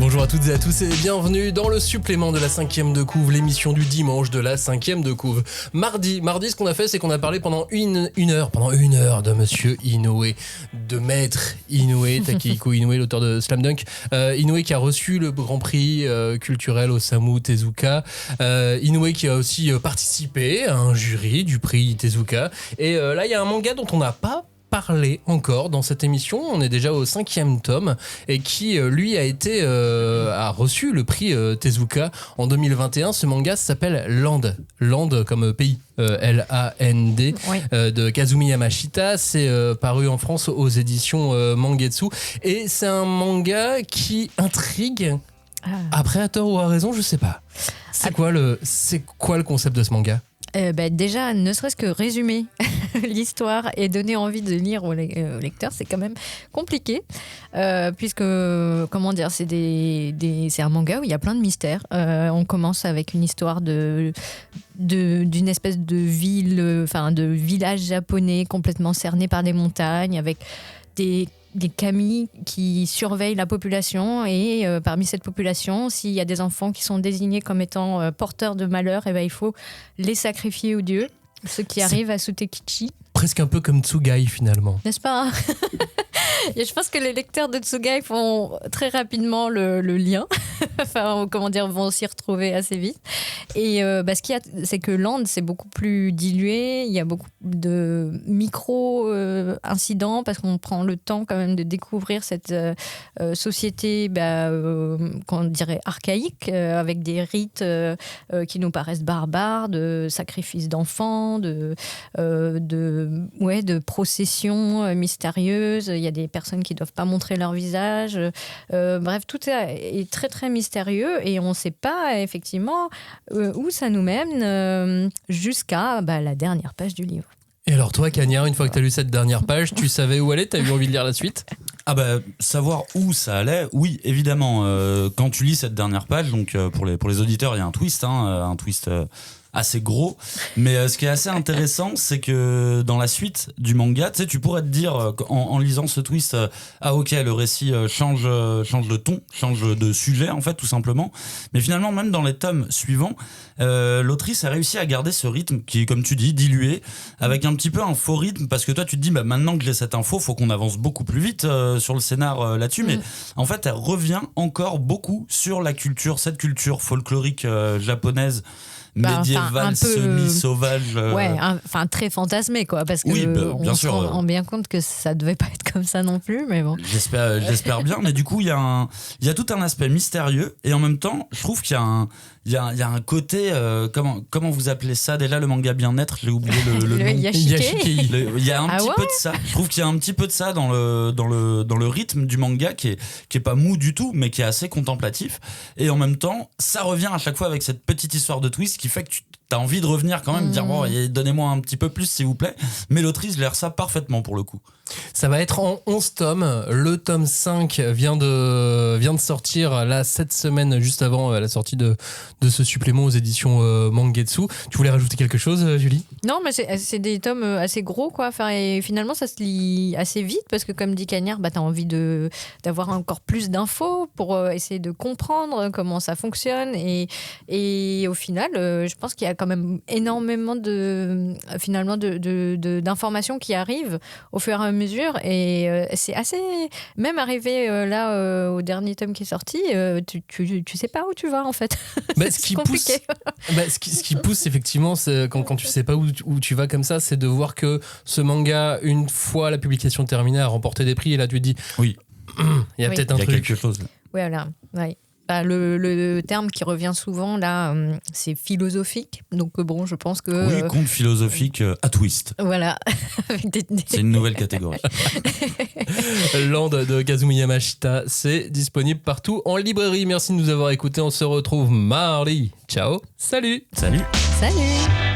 Bonjour à toutes et à tous et bienvenue dans le supplément de la 5e de couve, l'émission du dimanche de la 5e de couve. Mardi, ce qu'on a fait, c'est qu'on a parlé pendant une heure de Monsieur Inoue, de Maître Inoue, Takehiko Inoue, l'auteur de Slam Dunk. Inoue qui a reçu le Grand Prix culturel Osamu Tezuka. Inoue qui a aussi participé à un jury du prix Tezuka. Et là, il y a un manga dont on n'a pas parler encore dans cette émission. On est déjà au 5e tome et qui lui a reçu le prix Tezuka en 2021. Ce manga s'appelle Land comme pays, L-A-N-D, oui. De Kazumi Yamashita. C'est paru en France aux éditions Mangetsu et c'est un manga qui intrigue. Après, à tort ou à raison, je sais pas. C'est quoi le concept de ce manga? Déjà, ne serait-ce que résumer l'histoire et donner envie de lire au lecteur, c'est quand même compliqué, puisque, comment dire, c'est un manga où il y a plein de mystères. On commence avec une histoire d'une espèce de ville, de village japonais complètement cerné par des montagnes, avec des kami qui surveillent la population et parmi cette population, s'il y a des enfants qui sont désignés comme étant porteurs de malheur, il faut les sacrifier aux dieux, ceux qui arrivent à Sutekichi. Presque un peu comme Tsugai finalement. N'est-ce pas? Et je pense que les lecteurs de Tsugai font très rapidement le lien. Vont s'y retrouver assez vite. Et ce qu'il y a, c'est que Land, c'est beaucoup plus dilué. Il y a beaucoup de micro-incidents parce qu'on prend le temps quand même de découvrir cette société, qu'on dirait archaïque, avec des rites qui nous paraissent barbares, de sacrifices d'enfants, de processions mystérieuses. Il y a des personnes qui ne doivent pas montrer leur visage. Bref, tout est très très mystérieux et on ne sait pas effectivement où ça nous mène jusqu'à la dernière page du livre. Et alors toi, Cagnard, une fois que tu as lu cette dernière page, tu savais où aller? Tu as eu envie de lire la suite? Savoir où ça allait, oui, évidemment. Quand tu lis cette dernière page, donc pour les auditeurs, il y a un twist, assez gros, mais ce qui est assez intéressant, c'est que dans la suite du manga, tu pourrais te dire en lisant ce twist, ok, le récit change de ton, change de sujet en fait, tout simplement, mais finalement même dans les tomes suivants, l'autrice a réussi à garder ce rythme qui est, comme tu dis, dilué, avec un petit peu un faux rythme, parce que toi tu te dis maintenant que j'ai cette info, faut qu'on avance beaucoup plus vite sur le scénar là-dessus, mais en fait elle revient encore beaucoup sur la culture, cette culture folklorique japonaise, médiéval, semi-sauvage. Très fantasmé, quoi, parce que bien on sûr, se rend bien compte que ça devait pas être comme ça non plus, mais bon. J'espère bien, mais du coup, il y a tout un aspect mystérieux, et en même temps, je trouve qu'il y a un côté, comment vous appelez ça déjà, le manga bien-être, j'ai oublié le nom. Yashikei. Il y a un petit peu de ça. Je trouve qu'il y a un petit peu de ça dans le rythme du manga qui est pas mou du tout, mais qui est assez contemplatif. Et en même temps, ça revient à chaque fois avec cette petite histoire de twist qui fait que tu as envie de revenir quand même, dire donnez-moi un petit peu plus s'il vous plaît. Mais l'autrice gère ça parfaitement pour le coup. Ça va être en 11 tomes. Le tome 5 vient de sortir là cette semaine, juste avant la sortie de ce supplément aux éditions Mangetsu. Tu voulais rajouter quelque chose, Julie? Non, mais c'est des tomes assez gros, quoi. Et finalement, ça se lit assez vite parce que, comme dit Cagnard, t'as envie d'avoir encore plus d'infos pour essayer de comprendre comment ça fonctionne. Et au final, je pense qu'il y a quand même énormément d'informations qui arrivent au fur et à mesure, et c'est assez, même arrivé au dernier tome qui est sorti, tu sais pas où tu vas en fait. C'est compliqué. Ce qui pousse effectivement, c'est quand tu sais pas où tu vas comme ça, c'est de voir que ce manga, une fois la publication terminée, a remporté des prix, et là tu te dis oui, il y a peut-être un truc, quelque chose. Voilà, ouais. Le terme qui revient souvent là, c'est philosophique. Donc je pense que... Oui, conte philosophique à twist. Voilà. C'est une nouvelle catégorie. Land de Kazumi Yamashita, c'est disponible partout en librairie. Merci de nous avoir écoutés. On se retrouve mardi. Ciao. Salut. Salut. Salut.